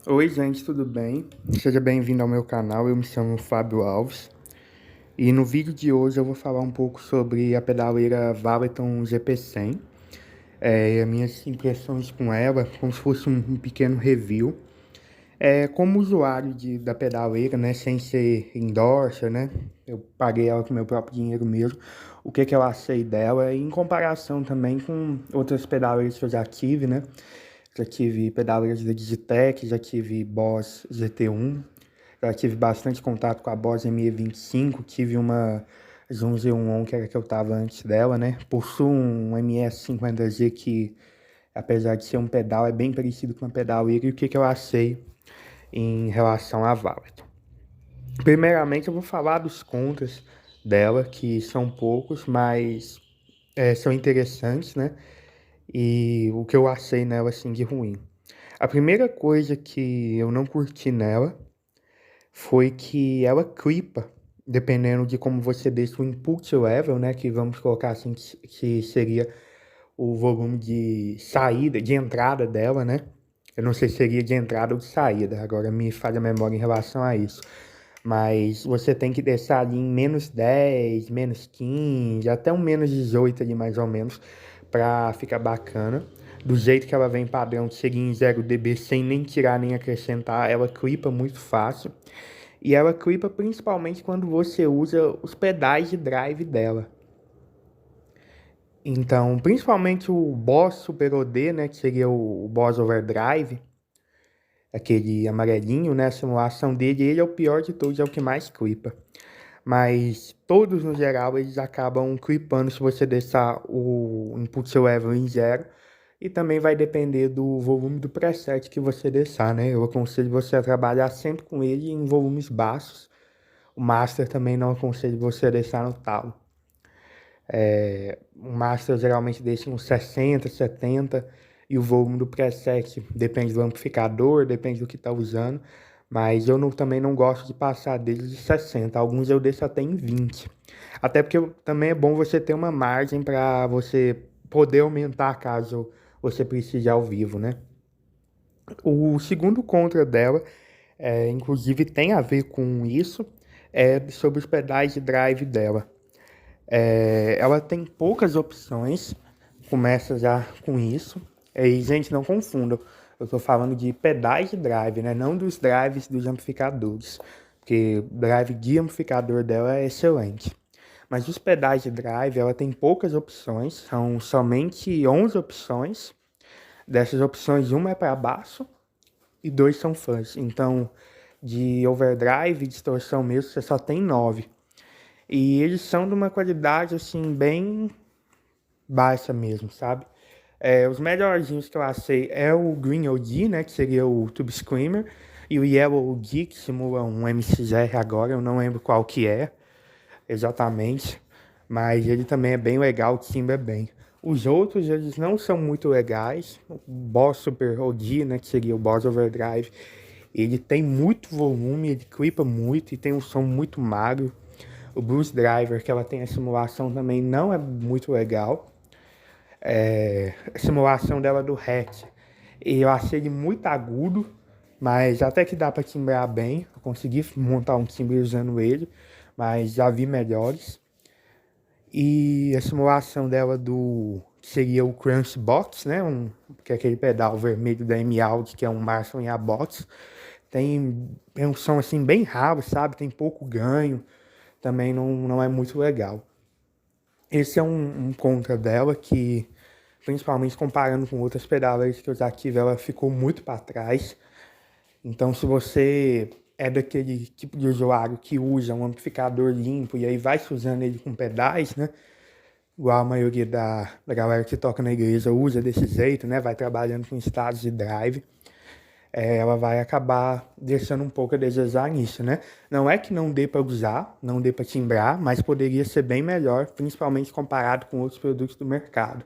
Oi, gente, tudo bem? Seja bem-vindo ao meu canal. Eu me chamo Fábio Alves e no vídeo de hoje eu vou falar um pouco sobre a pedaleira Valeton GP100, as minhas impressões com ela, como se fosse um pequeno review. Como usuário da pedaleira, né, sem ser endorser, né, eu paguei ela com meu próprio dinheiro mesmo. O que eu achei dela em comparação também com outras pedaleiras que eu já tive, né? Já tive pedaleiras da Digitec, já tive Boss GT1, já tive bastante contato com a Boss ME25, tive uma Zoom Z1 que era que eu tava antes dela, né? Possuo um MS50Z que, apesar de ser um pedal, é bem parecido com uma pedaleira. E o que eu achei em relação à Valeton? Primeiramente, eu vou falar dos contras dela, que são poucos, mas são interessantes, né? E o que eu achei nela, assim, de ruim. A primeira coisa que eu não curti nela foi que ela clipa, dependendo de como você deixa o input level, né? Que vamos colocar assim, que seria o volume de saída, de entrada dela, né? Eu não sei se seria de entrada ou de saída, agora me falha a memória em relação a isso. Mas você tem que deixar ali em -10, -15, até um -18 ali mais ou menos, pra ficar bacana. Do jeito que ela vem padrão, que seria em 0 dB, sem nem tirar nem acrescentar, ela clipa muito fácil. E ela clipa principalmente quando você usa os pedais de drive dela. Então, principalmente o Boss Super OD, né, que seria o Boss Overdrive, aquele amarelinho, né, a simulação dele, ele é o pior de todos, é o que mais clipa. Mas todos, no geral, eles acabam clipando se você deixar o input level em 0. E também vai depender do volume do preset que você deixar, né? Eu aconselho você a trabalhar sempre com ele em volumes baixos. O master também não aconselho você a deixar no talo. O master eu geralmente deixa uns 60, 70 e o volume do preset depende do amplificador, depende do que está usando, mas eu também não gosto de passar deles de 60, alguns eu deixo até em 20. Até porque também é bom você ter uma margem para você poder aumentar caso você precise ao vivo, né? O segundo contra dela, inclusive tem a ver com isso, é sobre os pedais de drive dela. Ela tem poucas opções, começa já com isso. E, gente, não confundam, eu estou falando de pedais de drive, né? Não dos drives dos amplificadores, porque o drive de amplificador dela é excelente. Mas os pedais de drive, ela tem poucas opções, são somente 11 opções. Dessas opções, uma é para baixo e dois são fuzz. Então, de overdrive, distorção mesmo, você só tem 9. E eles são de uma qualidade, assim, bem baixa mesmo, sabe? Os melhorzinhos que eu achei é o Green OG, né, que seria o Tube Screamer, e o Yellow OG, que simula um MXR agora, eu não lembro qual que é exatamente, mas ele também é bem legal, o timbre é bem. Os outros, eles não são muito legais. O Boss Super OG, né, que seria o Boss Overdrive, ele tem muito volume, ele clipa muito e tem um som muito magro. O Blues Driver, que ela tem a simulação também, não é muito legal. A simulação dela do hatch, e eu achei ele muito agudo, mas até que dá para timbrar bem. Eu consegui montar um timbre usando ele, mas já vi melhores. E a simulação dela do que seria o Crunch Box, né? Que é aquele pedal vermelho da M-Audio, que é um Marshall em A-Box. Tem um som assim bem ralo, sabe? Tem pouco ganho. Também não é muito legal. Esse é um contra dela que, principalmente comparando com outras pedaleiras que eu já tive, ela ficou muito para trás. Então, se você é daquele tipo de usuário que usa um amplificador limpo e aí vai se usando ele com pedais, né? Igual a maioria da galera que toca na igreja usa desse jeito, né? Vai trabalhando com estados de drive. Ela vai acabar deixando um pouco a desejar nisso, né? Não é que não dê para usar, não dê para timbrar, mas poderia ser bem melhor, principalmente comparado com outros produtos do mercado.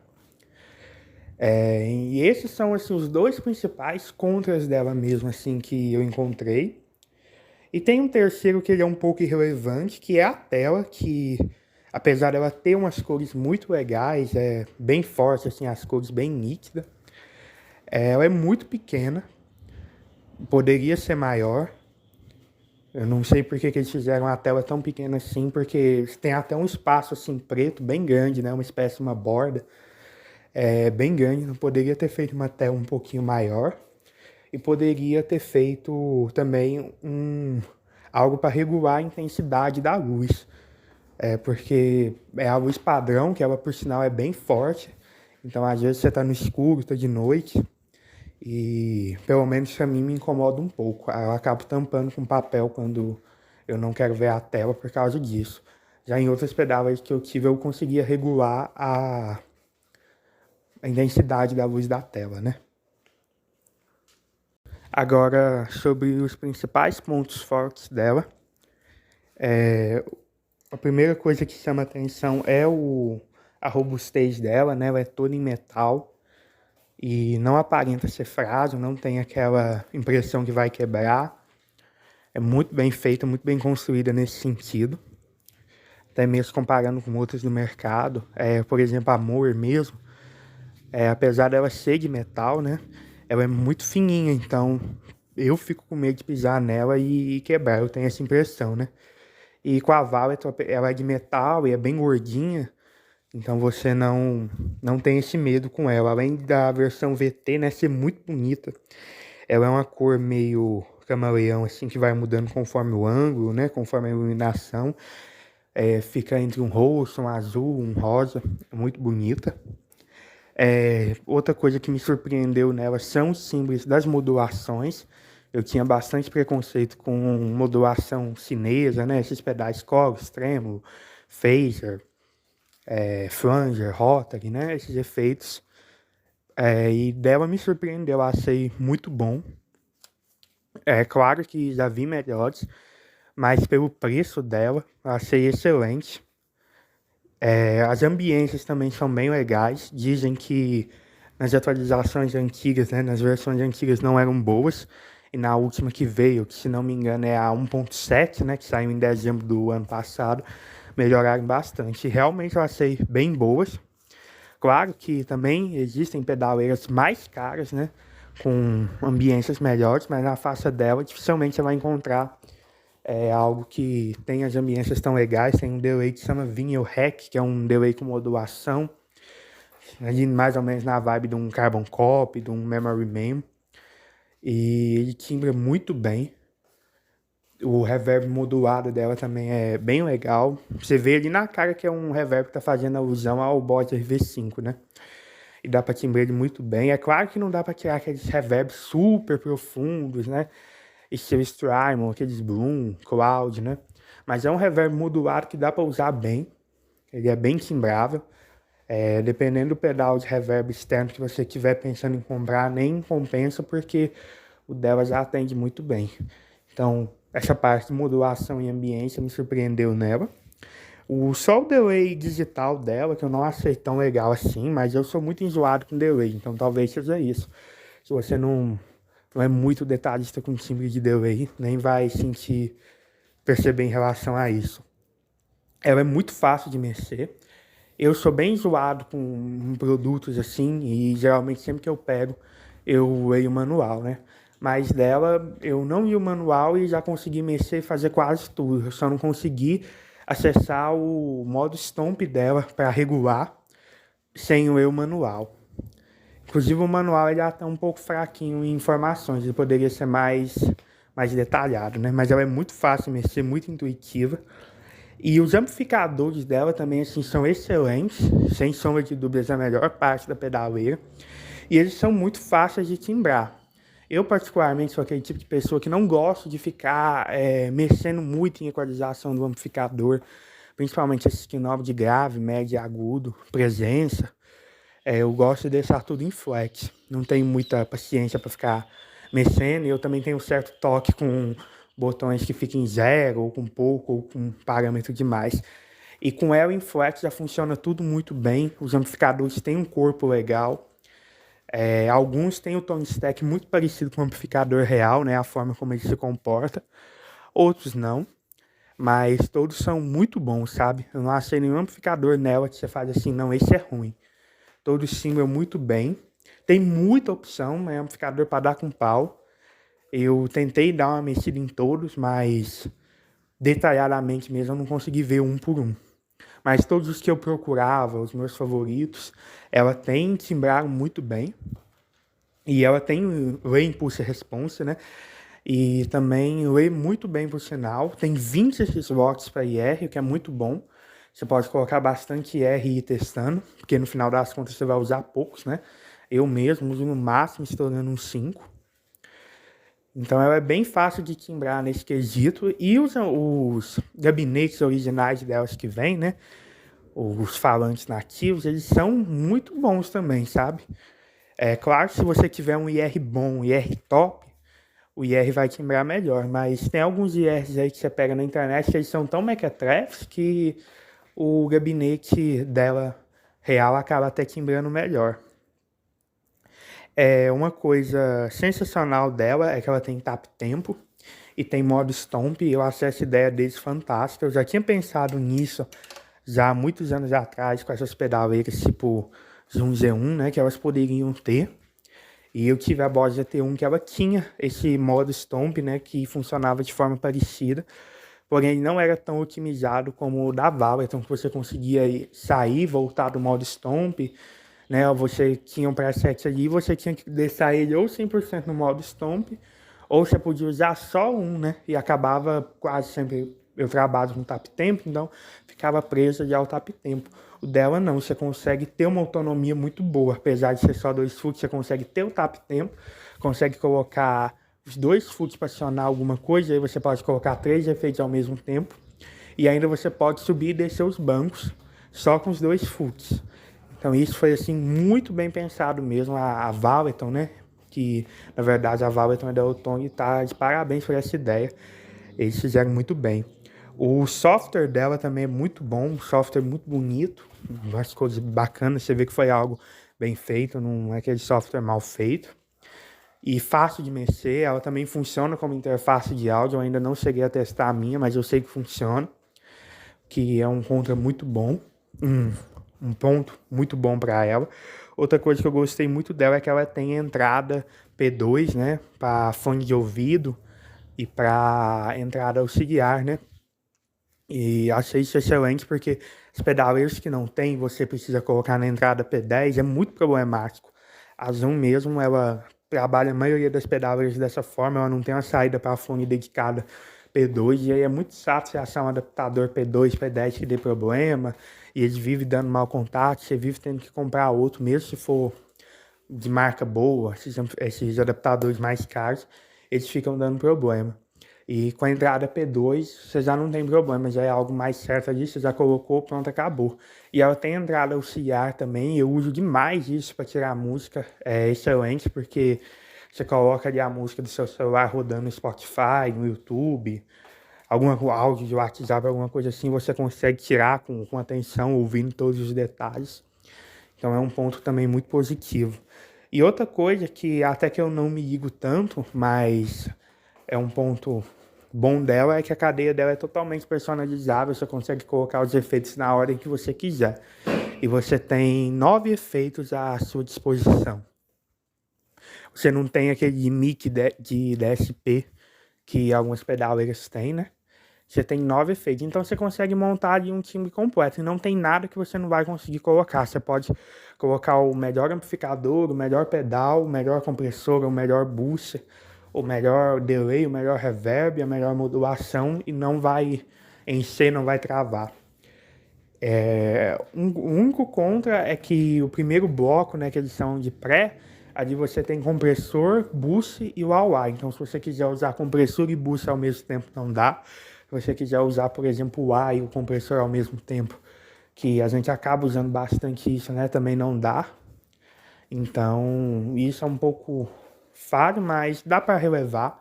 E esses são assim, os dois principais contras dela mesmo, assim, que eu encontrei. E tem um terceiro que ele é um pouco irrelevante, que é a tela, que apesar dela ter umas cores muito legais, é bem forte, assim, as cores bem nítidas, ela é muito pequena. poderia ser maior. Eu não sei por que eles fizeram a tela tão pequena assim, porque tem até um espaço assim preto bem grande, né? Uma espécie de uma borda bem grande. Não poderia ter feito uma tela um pouquinho maior e poderia ter feito também algo para regular a intensidade da luz. Porque é a luz padrão, que ela por sinal é bem forte. Então às vezes você está no escuro, está de noite. E pelo menos pra mim me incomoda um pouco. Eu acabo tampando com papel quando eu não quero ver a tela por causa disso. Já em outras pedalas que eu tive, eu conseguia regular a intensidade da luz da tela, né? Agora, sobre os principais pontos fortes dela, a primeira coisa que chama atenção é a robustez dela, né? Ela é toda em metal e não aparenta ser frágil, não tem aquela impressão que vai quebrar. É muito bem feita, muito bem construída nesse sentido. Até mesmo comparando com outras do mercado. Por exemplo, a Moer mesmo. Apesar dela ser de metal, né? Ela é muito fininha, então eu fico com medo de pisar nela e quebrar. Eu tenho essa impressão, né? E com a Val, ela é de metal e é bem gordinha. Então você não tem esse medo com ela. Além da versão VT, né, ser muito bonita. Ela é uma cor meio camaleão, assim, que vai mudando conforme o ângulo, né? Conforme a iluminação. Fica entre um roxo, um azul, um rosa. Muito bonita. Outra coisa que me surpreendeu nela são os símbolos das modulações. Eu tinha bastante preconceito com modulação chinesa, né? Esses pedais Chorus, tremolo, phaser, flanger, rotary, né? Esses efeitos. E dela me surpreendeu, eu achei muito bom. É claro que já vi melhores, mas pelo preço dela, eu achei excelente. As ambiências também são bem legais. Dizem que nas atualizações antigas, né, nas versões antigas não eram boas. E na última que veio, que se não me engano é a 1.7, né, que saiu em dezembro do ano passado, melhoraram bastante. E realmente eu achei bem boas. Claro que também existem pedaleiras mais caras, né, com ambiências melhores, mas na face dela dificilmente você vai encontrar algo que tem as ambiências tão legais. Tem um delay que se chama Vinyl Hack, que é um delay com modulação, ali mais ou menos na vibe de um Carbon Copy, de um Memory Man, e ele timbra muito bem. O reverb modulado dela também é bem legal. Você vê ali na cara que é um reverb que tá fazendo alusão ao Boss V5, né? E dá pra timbrar ele muito bem. É claro que não dá pra tirar aqueles reverbs super profundos, né? Estilo Strymon, aqueles Bloom, Cloud, né? Mas é um reverb modulado que dá pra usar bem. Ele é bem timbrável. Dependendo do pedal de reverb externo que você estiver pensando em comprar, nem compensa, porque o dela já atende muito bem. Então, essa parte de modulação e ambiência me surpreendeu nela. Só o delay digital dela, que eu não achei tão legal assim, mas eu sou muito enjoado com delay, então talvez seja isso. Se você não é muito detalhista com timbre de delay, nem vai perceber em relação a isso. Ela é muito fácil de mexer. Eu sou bem enjoado com produtos assim, e geralmente sempre que eu pego, eu leio o manual, né? Mas dela, eu não li o manual e já consegui mexer e fazer quase tudo. Eu só não consegui acessar o modo Stomp dela para regular sem ler o manual. Inclusive o manual ele está um pouco fraquinho em informações, ele poderia ser mais detalhado, né? Mas ela é muito fácil de mexer, muito intuitiva. E os amplificadores dela também assim, são excelentes, sem sombra de dúvidas a melhor parte da pedaleira. E eles são muito fáceis de timbrar. Eu particularmente sou aquele tipo de pessoa que não gosto de ficar mexendo muito em equalização do amplificador, principalmente esses que novo de grave, médio e agudo, presença. Eu gosto de deixar tudo em flat. Não tenho muita paciência para ficar mexendo. E eu também tenho um certo toque com botões que fiquem em zero, ou com pouco, ou com parâmetro demais. E com ela em flat já funciona tudo muito bem. Os amplificadores têm um corpo legal. Alguns têm o tone stack muito parecido com o amplificador real, né? A forma como ele se comporta. Outros não. Mas todos são muito bons, sabe? Eu não achei nenhum amplificador nela que você faz assim, não, esse é ruim. Todos simulam muito bem. Tem muita opção, é amplificador para dar com pau. Eu tentei dar uma mexida em todos, mas detalhadamente mesmo eu não consegui ver um por um. Mas todos os que eu procurava, os meus favoritos, ela tem timbrado muito bem. E ela tem Lay Impulse Response, né? E também lê muito bem por sinal. Tem 26 watts para IR, o que é muito bom. Você pode colocar bastante IR e ir testando, porque no final das contas você vai usar poucos, né? Eu mesmo uso no máximo estourando uns 5. Então ela é bem fácil de timbrar nesse quesito. E os gabinetes originais delas que vem, né? Os falantes nativos, eles são muito bons também, sabe? É claro que se você tiver um IR bom, um IR top, o IR vai timbrar melhor, mas tem alguns IRs aí que você pega na internet que eles são tão mequetrefes que o gabinete dela real acaba até timbrando melhor. Uma coisa sensacional dela é que ela tem tap tempo e tem modo stomp. Eu acho essa ideia deles fantástica. Eu já tinha pensado nisso já há muitos anos atrás com essas pedaleiras tipo Zoom Z1, né, que elas poderiam ter. E eu tive a Boss GT1 que ela tinha esse modo Stomp, né, que funcionava de forma parecida, porém não era tão otimizado como o da Vala, então você conseguia sair, voltar do modo Stomp, né, você tinha um preset ali, você tinha que deixar ele ou 100% no modo Stomp, ou você podia usar só um, né, e acabava quase sempre, eu trabalho com tap tempo, então ficava preso já ao tap tempo. O dela não, você consegue ter uma autonomia muito boa, apesar de ser só 2 foots, você consegue ter o tap tempo, consegue colocar os 2 foots para acionar alguma coisa, aí você pode colocar 3 efeitos ao mesmo tempo, e ainda você pode subir e descer os bancos só com os 2 foots. Então isso foi assim muito bem pensado mesmo, a Valeton, né, que na verdade a Valeton é da Otong e tá de parabéns por essa ideia, eles fizeram muito bem. O software dela também é muito bom, um software muito bonito, umas coisas bacanas, você vê que foi algo bem feito, não é aquele software mal feito. E fácil de mexer, ela também funciona como interface de áudio, eu ainda não cheguei a testar a minha, mas eu sei que funciona, que é um contra muito bom, um ponto muito bom para ela. Outra coisa que eu gostei muito dela é que ela tem entrada P2, né, para fone de ouvido e para entrada auxiliar, né. E achei isso excelente porque os pedaleiros que não tem, você precisa colocar na entrada P10, é muito problemático. A Zoom mesmo, ela trabalha a maioria das pedaleiras dessa forma, ela não tem uma saída para fone dedicada P2, e aí é muito chato você achar um adaptador P2, P10 que dê problema, e eles vivem dando mau contato, você vive tendo que comprar outro, mesmo se for de marca boa, esses adaptadores mais caros, eles ficam dando problema. E com a entrada P2, você já não tem problema, já é algo mais certo ali, você já colocou, pronto, acabou. E ela tem entrada auxiliar também, eu uso demais isso para tirar a música, é excelente, porque você coloca ali a música do seu celular rodando no Spotify, no YouTube, algum áudio de WhatsApp, alguma coisa assim, você consegue tirar com atenção, ouvindo todos os detalhes. Então é um ponto também muito positivo. E outra coisa que até que eu não me ligo tanto, mas é um ponto bom dela, é que a cadeia dela é totalmente personalizável, você consegue colocar os efeitos na ordem que você quiser. E você tem 9 efeitos à sua disposição. Você não tem aquele mic de DSP que algumas pedaleiras têm, né? Você tem 9 efeitos, então você consegue montar ali um time completo e não tem nada que você não vai conseguir colocar. Você pode colocar o melhor amplificador, o melhor pedal, o melhor compressor, o melhor booster, o melhor delay, o melhor reverb, a melhor modulação e não vai encher, não vai travar. O único contra é que o primeiro bloco, né, que eles são de pré, ali você tem compressor, boost e o wah-wah. Então se você quiser usar compressor e boost ao mesmo tempo não dá. Se você quiser usar, por exemplo, o wah e o compressor ao mesmo tempo, que a gente acaba usando bastante isso, né, também não dá. Então isso é um pouco falho, mas dá para relevar.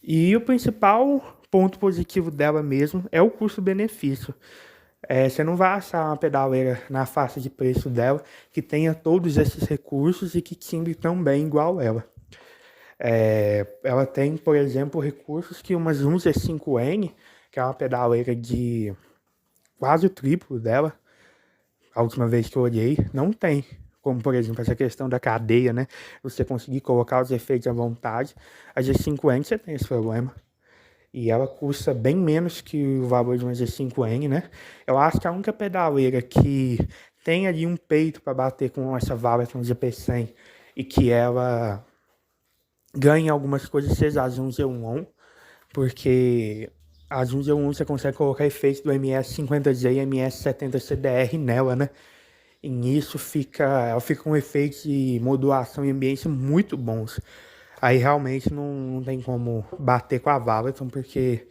E o principal ponto positivo dela mesmo é o custo-benefício. Você não vai achar uma pedaleira na faixa de preço dela que tenha todos esses recursos e que timbre tão bem igual ela. Ela tem, por exemplo, recursos que uma Zoom Z5N, que é uma pedaleira de quase o triplo dela, a última vez que eu olhei, não tem. como por exemplo essa questão da cadeia, né? Você conseguir colocar os efeitos à vontade. A G5N você tem esse problema. E ela custa bem menos que o valor de uma G5N, né? Eu acho que a única pedaleira que tem ali um peito para bater com essa Valeton GP100 e que ela ganha algumas coisas seja a Zoom Z1, porque a Zoom Z1 você consegue colocar efeitos do MS50Z e MS70CDR nela, né? E nisso ela fica com efeitos de modulação e ambiência muito bons. Aí realmente não tem como bater com a Valeton, porque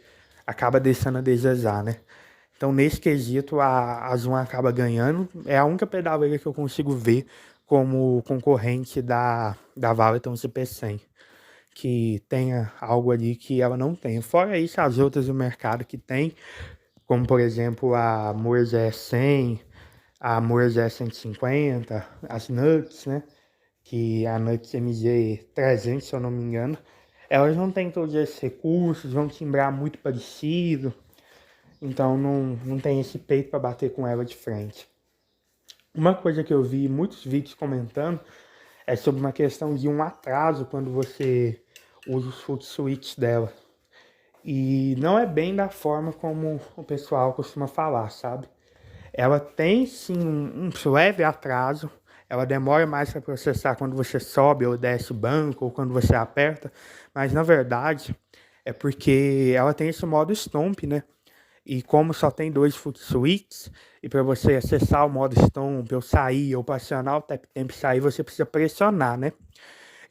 acaba deixando a desejar, né? Então nesse quesito a Zoom acaba ganhando. É a única pedaleira que eu consigo ver como concorrente da Valeton CP100. Que tenha algo ali que ela não tem. Fora isso, as outras do mercado que tem, como por exemplo a Moser 100, a Moser 150, as Nuts, né? Que a Nuts MG300, se eu não me engano, elas não têm todos esses recursos, vão timbrar muito parecido, então não tem esse peito para bater com ela de frente. Uma coisa que eu vi muitos vídeos comentando é sobre uma questão de um atraso quando você usa os foot switch dela. E não é bem da forma como o pessoal costuma falar, sabe? Ela tem sim um leve atraso, ela demora mais para processar quando você sobe ou desce o banco ou quando você aperta, mas na verdade é porque ela tem esse modo Stomp, né? E como só tem 2 foot switches, e para você acessar o modo Stomp, ou sair, ou para acionar o tap tempo e sair, você precisa pressionar, né?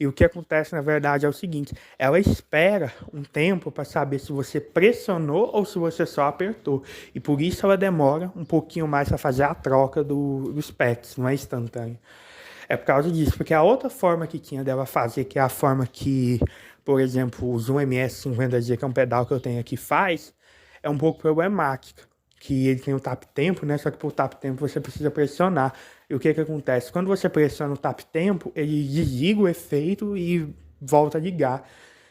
E o que acontece, na verdade, é o seguinte, ela espera um tempo para saber se você pressionou ou se você só apertou. E por isso ela demora um pouquinho mais para fazer a troca dos pads, não é instantâneo. É por causa disso, porque a outra forma que tinha dela fazer, que é a forma que, por exemplo, o Zoom MS50Z, que é um pedal que eu tenho aqui, faz, é um pouco problemática. Que ele tem o tap tempo, né? Só que por tap tempo você precisa pressionar. E o que acontece? Quando você pressiona o tap tempo, ele desliga o efeito e volta a ligar.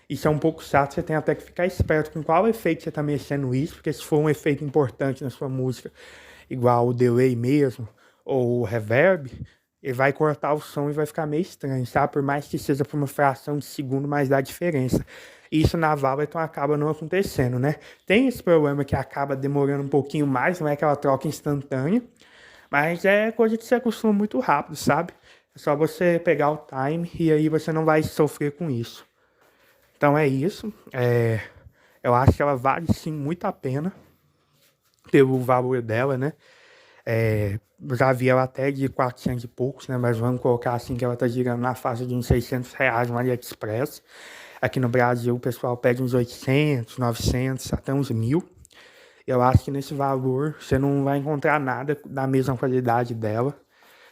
Isso é um pouco chato, você tem até que ficar esperto com qual efeito você está mexendo isso, porque se for um efeito importante na sua música, igual o delay mesmo, ou o reverb, ele vai cortar o som e vai ficar meio estranho, sabe? Por mais que seja por uma fração de segundo, mas dá diferença. Isso na Valeton acaba não acontecendo, né? Tem esse problema que acaba demorando um pouquinho mais, não é aquela troca instantânea, mas é coisa que se acostuma muito rápido, sabe? É só você pegar o time e aí você não vai sofrer com isso. Então é isso. Eu acho que ela vale sim muito a pena pelo valor dela, né? Já vi ela até de 400 e poucos, né? Mas vamos colocar assim que ela tá girando na faixa de uns R$ 600 no AliExpress. Aqui no Brasil o pessoal pede uns 800, 900, até uns 1.000. Eu acho que nesse valor você não vai encontrar nada da mesma qualidade dela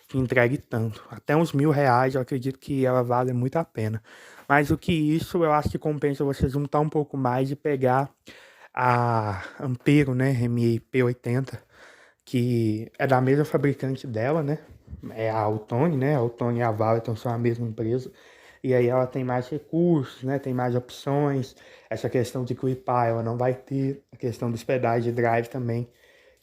que entregue tanto. Até uns R$ 1.000 eu acredito que ela vale muito a pena. Mais do que isso, eu acho que compensa você juntar um pouco mais e pegar a Ampero, né? MIP80, que é da mesma fabricante dela, né? É a Altone, né? A Altone e a Valeton são a mesma empresa. E aí ela tem mais recursos, né? Tem mais opções. Essa questão de clipar ela não vai ter. A questão dos pedais de drive também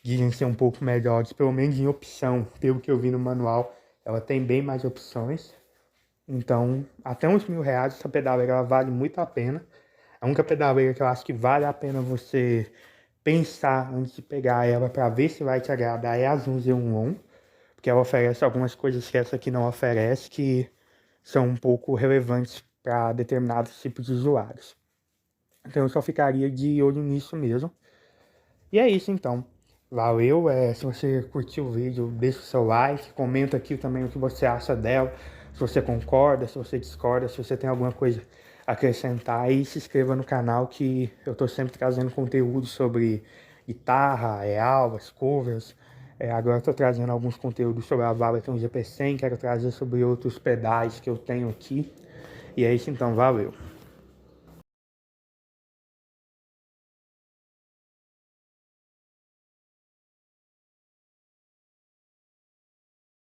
dizem ser um pouco melhores, pelo menos em opção. Pelo que eu vi no manual, ela tem bem mais opções. Então, até uns R$ 1.000 essa pedaleira ela vale muito a pena. A única pedaleira que eu acho que vale a pena você pensar antes de pegar ela para ver se vai te agradar é a Zoom Z1, porque ela oferece algumas coisas que essa aqui não oferece, que são um pouco relevantes para determinados tipos de usuários. Então eu só ficaria de olho nisso mesmo. E é isso então. Valeu, se você curtiu o vídeo, deixa o seu like, comenta aqui também o que você acha dela, se você concorda, se você discorda, se você tem alguma coisa a acrescentar, e se inscreva no canal que eu tô sempre trazendo conteúdo sobre guitarra, albas, covers. Agora eu tô trazendo alguns conteúdos sobre a Valeton GP100, quero trazer sobre outros pedais que eu tenho aqui. E é isso então, valeu!